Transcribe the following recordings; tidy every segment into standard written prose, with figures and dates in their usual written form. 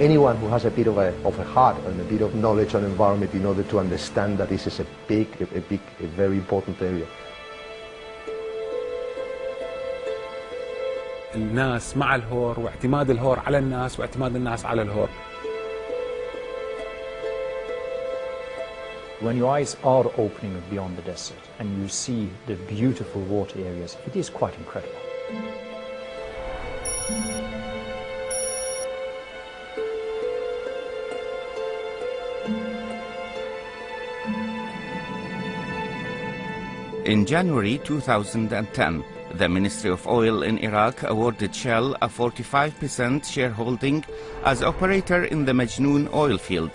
Anyone who has a bit of a heart and a bit of knowledge on environment in order to understand that this is a very important area. الناس مع الهور واعتماد الهور على الناس واعتماد الناس على الهور. When your eyes are opening beyond the desert and you see the beautiful water areas, it is quite incredible. In January 2010, the Ministry of Oil in Iraq awarded Shell a 45% shareholding as operator in the Majnoon oil field,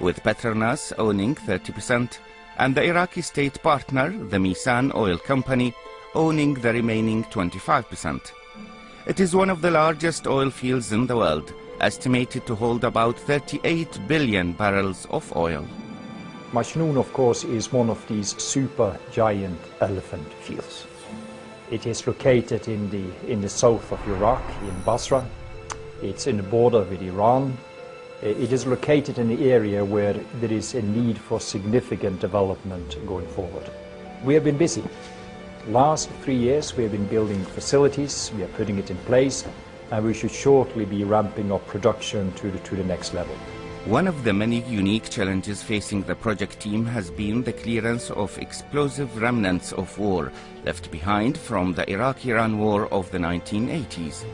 with Petronas owning 30% and the Iraqi state partner, the Misan Oil Company, owning the remaining 25%. It is one of the largest oil fields in the world, estimated to hold about 38 billion barrels of oil. Majnoon, of course, is one of these super giant elephant fields. It is located in the south of Iraq, in Basra. It's in the border with Iran. It is located in the area where there is a need for significant development going forward. We have been busy. Last 3 years we have been building facilities, we are putting it in place, and we should shortly be ramping up production to the next level. One of the many unique challenges facing the project team has been the clearance of explosive remnants of war left behind from the Iraq-Iran war of the 1980s.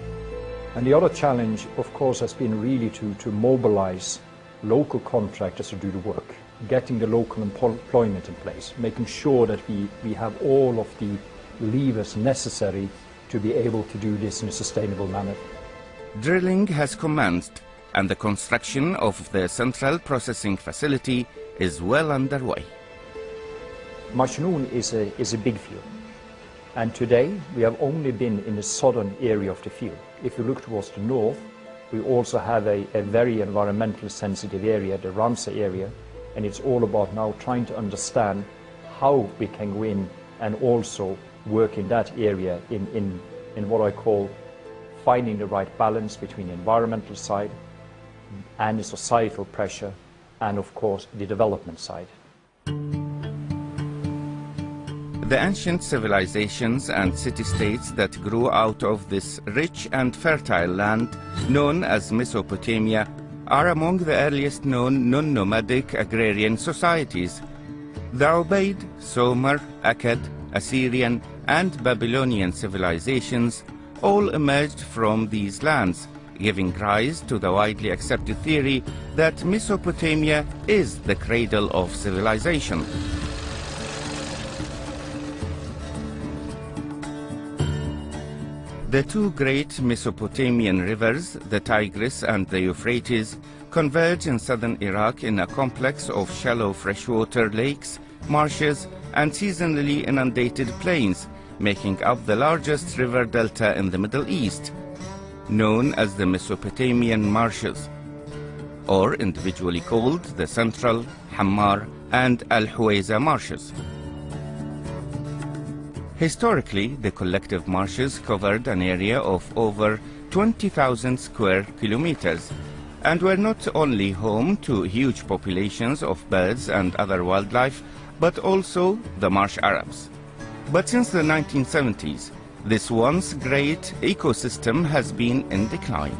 And the other challenge, of course, has been really to mobilize local contractors to do the work, getting the local employment in place, making sure that we have all of the levers necessary to be able to do this in a sustainable manner. Drilling has commenced, and the construction of the central processing facility is well underway. Majnoon is a big field, and today we have only been in the southern area of the field. If you look towards the north, we also have a very environmentally sensitive area, the Ramsar area, and it's all about now trying to understand how we can go in and also work in that area in what I call finding the right balance between the environmental side and the societal pressure and, of course, the development side. The ancient civilizations and city-states that grew out of this rich and fertile land, known as Mesopotamia, are among the earliest known non-nomadic agrarian societies. The Ubaid, Sumer, Akkad, Assyrian, and Babylonian civilizations all emerged from these lands, giving rise to the widely accepted theory that Mesopotamia is the cradle of civilization. The two great Mesopotamian rivers, the Tigris and the Euphrates, converge in southern Iraq in a complex of shallow freshwater lakes, marshes, and seasonally inundated plains, making up the largest river delta in the Middle East, known as the Mesopotamian marshes, or individually called the Central, Hammar, and Al-Huwayza marshes. Historically, the collective marshes covered an area of over 20,000 square kilometers and were not only home to huge populations of birds and other wildlife, but also the marsh Arabs. But since the 1970s, this once great ecosystem has been in decline.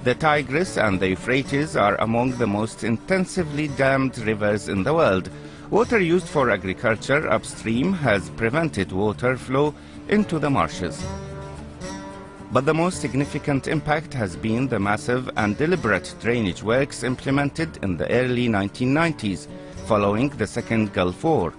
The Tigris and the Euphrates are among the most intensively dammed rivers in the world. Water used for agriculture upstream has prevented water flow into the marshes. But the most significant impact has been the massive and deliberate drainage works implemented in the early 1990s, following the Second Gulf War.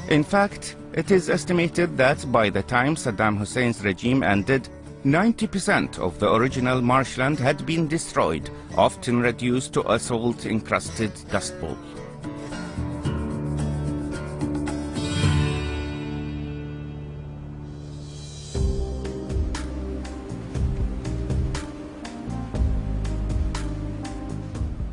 In fact, it is estimated that by the time Saddam Hussein's regime ended, 90% of the original marshland had been destroyed, often reduced to a salt-encrusted dust bowl.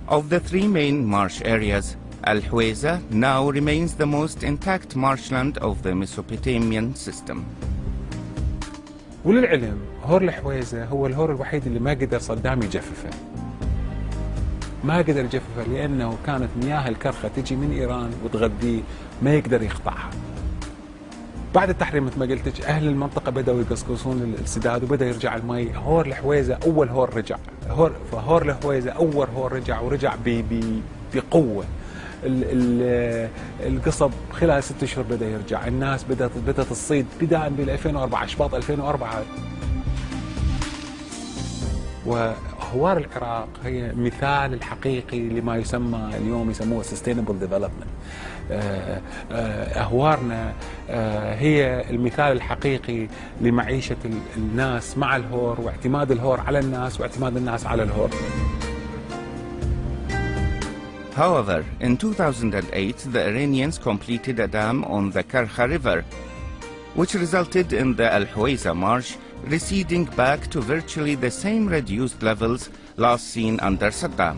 Of the three main marsh areas, Al-Huwayza now remains the most intact marshland of the Mesopotamian system. وللعلم هور الحويزة هو الهور الوحيد اللي ما قدر صدام يجففه. ما قدر يجففه لأنه كانت مياه الكرخة تجي من إيران وتغذيه، ما يقدر يقطعها. بعد التحرير مثل ما قلت أهل المنطقة بدأوا يقصقصون السداد وبدأ يرجع المي. هور الحويزة أول هور رجع، فهور الحويزة أول هور رجع ورجع بقوة. القصب خلال 6 أشهر بدأ يرجع، الناس بدأت تصيد بداية بال 2004 شباط 2004. وهوار العراق هي مثال الحقيقي لما يسمى اليوم يسموه sustainable development. أهوارنا هي المثال الحقيقي لمعيشة الناس مع الهور، واعتماد الهور على الناس واعتماد الناس على الهور. However, in 2008, the Iranians completed a dam on the Karkha River, which resulted in the Al-Huwayza Marsh receding back to virtually the same reduced levels last seen under Saddam.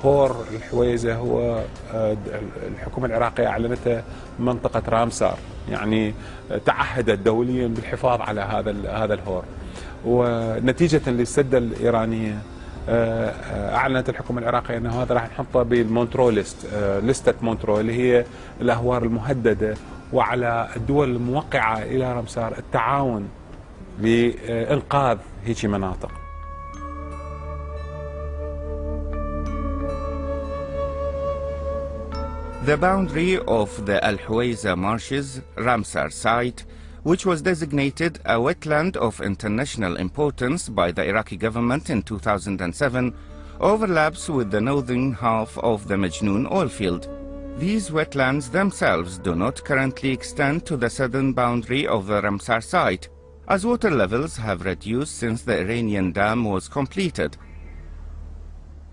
هور الحويزة هو الحكومة العراقية أعلنته منطقة رامسار، يعني تعهدت دوليا بالحفاظ على هذا الهور. ونتيجة للسدة الإيرانية أعلنت الحكومة العراقية أنه هذا راح نحطه بالمونترو لستة مونترو اللي هي الأهوار المهددة، وعلى الدول الموقعة إلى رامسار التعاون لإنقاذ هيك مناطق. The boundary of the Al-Huwayza marshes, Ramsar site, which was designated a wetland of international importance by the Iraqi government in 2007, overlaps with the northern half of the Majnoon oil field. These wetlands themselves do not currently extend to the southern boundary of the Ramsar site, as water levels have reduced since the Iranian dam was completed.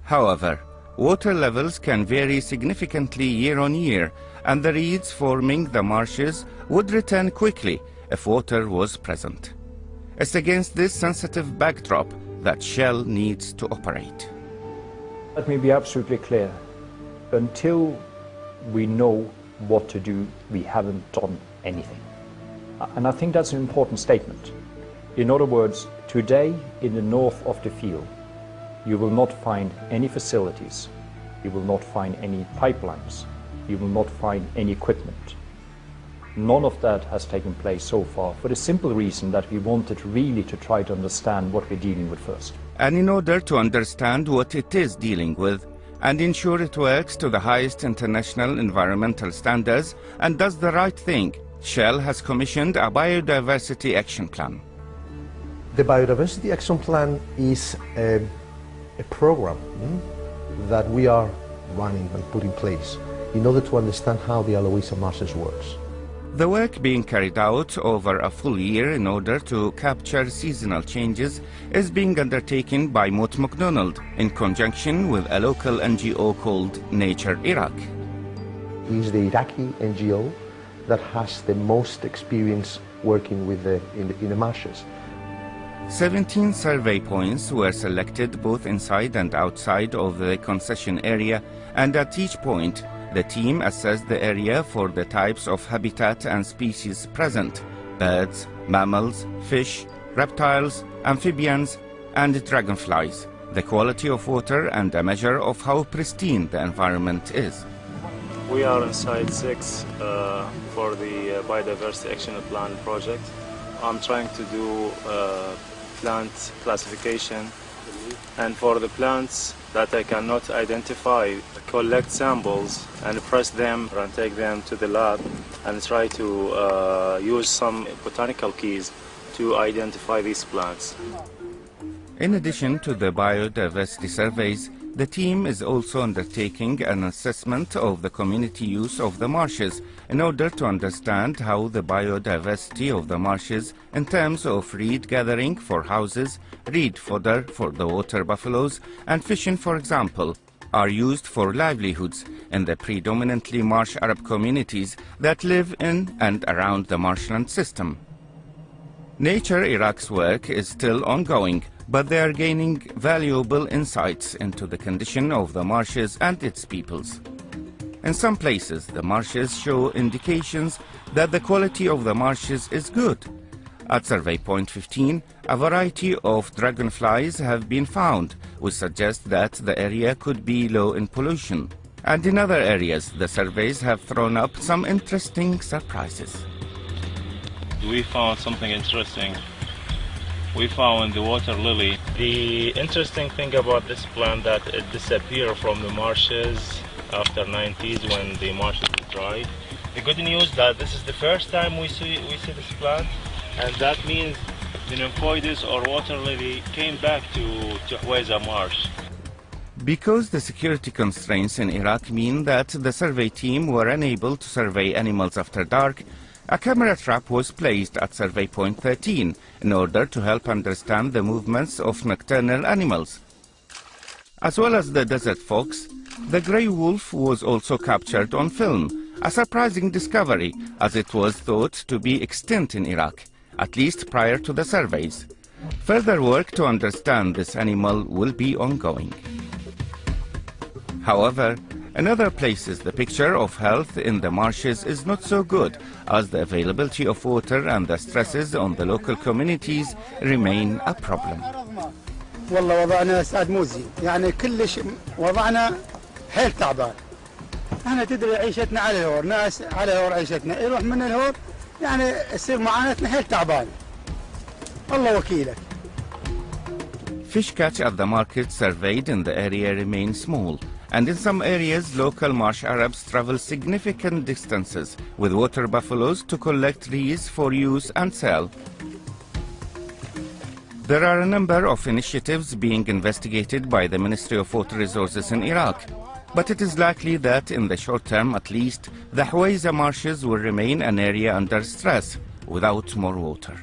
However, water levels can vary significantly year on year, and the reeds forming the marshes would return quickly if water was present. It's against this sensitive backdrop that Shell needs to operate. Let me be absolutely clear. Until we know what to do, we haven't done anything. And I think that's an important statement. In other words, today in the north of the field, you will not find any facilities, you will not find any pipelines, you will not find any equipment. None of that has taken place so far, for the simple reason that we wanted really to try to understand what we're dealing with first. And in order to understand what it is dealing with, and ensure it works to the highest international environmental standards and does the right thing, Shell has commissioned a biodiversity action plan. The biodiversity action plan is a program that we are running and put in place in order to understand how the Al-Huwayza marshes works. The work being carried out over a full year in order to capture seasonal changes is being undertaken by Mott MacDonald in conjunction with a local NGO called Nature Iraq. It is the Iraqi NGO that has the most experience working with in the marshes. 17 survey points were selected both inside and outside of the concession area, and at each point the team assessed the area for the types of habitat and species present: birds, mammals, fish, reptiles, amphibians, and dragonflies, the quality of water, and a measure of how pristine the environment is. We are in Site 6 for the Biodiversity Action Plan project. I'm trying to do plant classification, and for the plants that I cannot identify, collect samples and press them and take them to the lab and try to use some botanical keys to identify these plants. In addition to the biodiversity surveys, the team is also undertaking an assessment of the community use of the marshes in order to understand how the biodiversity of the marshes in terms of reed gathering for houses, reed fodder for the water buffaloes, and fishing, for example, are used for livelihoods in the predominantly marsh Arab communities that live in and around the marshland system. Nature Iraq's work is still ongoing, but they are gaining valuable insights into the condition of the marshes and its peoples. In some places, the marshes show indications that the quality of the marshes is good. At survey point 15, a variety of dragonflies have been found, which suggests that the area could be low in pollution. And in other areas, the surveys have thrown up some interesting surprises. We found something interesting. We found the water lily. The interesting thing about this plant that it disappeared from the marshes after 90s when the marshes were dry. The good news that this is the first time we see this plant, and that means the nymphoides or water lily came back to Hwayza marsh. Because the security constraints in Iraq mean that the survey team were unable to survey animals after dark, a camera trap was placed at survey point 13 in order to help understand the movements of nocturnal animals. As well as the desert fox, the grey wolf was also captured on film, a surprising discovery as it was thought to be extinct in Iraq, at least prior to the surveys. Further work to understand this animal will be ongoing. However, in other places the picture of health in the marshes is not so good, as the availability of water and the stresses on the local communities remain a problem. والله وضعنا استاذ موزي يعني كلش وضعنا حيل تعبان. احنا تدري عيشتنا على الهور، ناس على الهور عيشتنا، يروح من الهور يعني تصير معاناتنا حيل تعبان. الله وكيلك. Fish catch at the market surveyed in the area remains small, and in some areas local marsh Arabs travel significant distances with water buffaloes to collect leaves for use and sell. There are a number of initiatives being investigated by the Ministry of Water Resources in Iraq, but it is likely that in the short term at least, the Hwayza marshes will remain an area under stress without more water.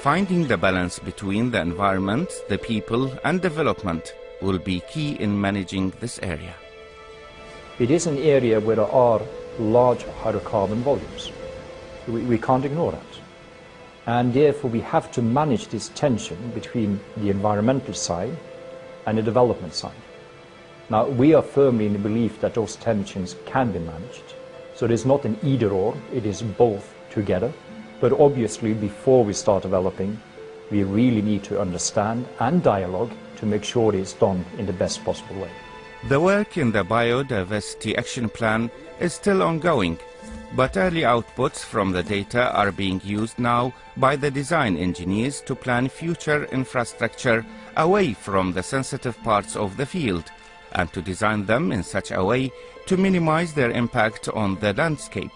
Finding the balance between the environment, the people and development will be key in managing this area. It is an area where there are large hydrocarbon volumes. We can't ignore that. And therefore we have to manage this tension between the environmental side and the development side. Now we are firmly in the belief that those tensions can be managed. So it is not an either or, it is both together. But obviously before we start developing, we really need to understand and dialogue to make sure it is done in the best possible way. The work in the Biodiversity Action Plan is still ongoing, but early outputs from the data are being used now by the design engineers to plan future infrastructure away from the sensitive parts of the field, and to design them in such a way to minimize their impact on the landscape.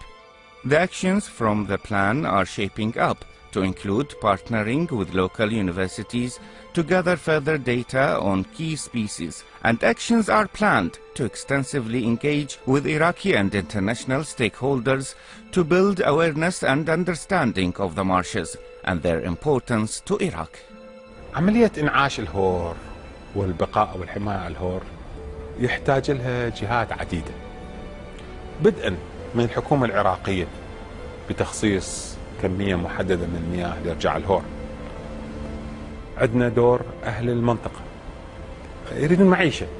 The actions from the plan are shaping up to include partnering with local universities to gather further data on key species, and actions are planned to extensively engage with Iraqi and international stakeholders to build awareness and understanding of the marshes and their importance to Iraq. عملية إنعاش الهور والبقاء والحماية على الهور يحتاج لها جهات عديدة، بدءا من الحكومة العراقية بتخصيص كمية محددة من المياه لإرجاع الهور. عندنا دور أهل المنطقة يريدون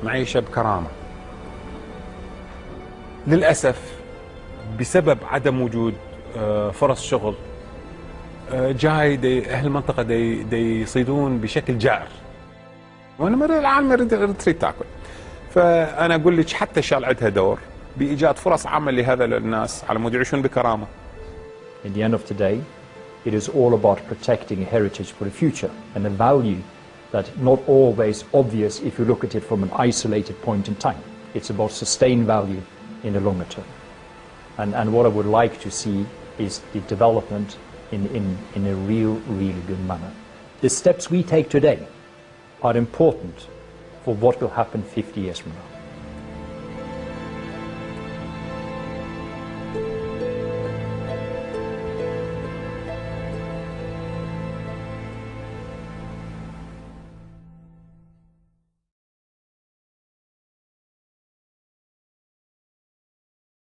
معيشة بكرامة. للأسف بسبب عدم وجود فرص شغل جاي أهل المنطقة دي يصيدون بشكل جائر، وأنا العالم تريد تاكل. فأنا أقول لك حتى الشارع عندها دور بإيجاد فرص عمل لهذا الناس على مود يعيشون بكرامة. In the end of the day, it is all about protecting a heritage for the future and a value that not always obvious if you look at it from an isolated point in time. It's about sustained value in the longer term. And what I would like to see is the development in a really good manner. The steps we take today are important for what will happen 50 years from now.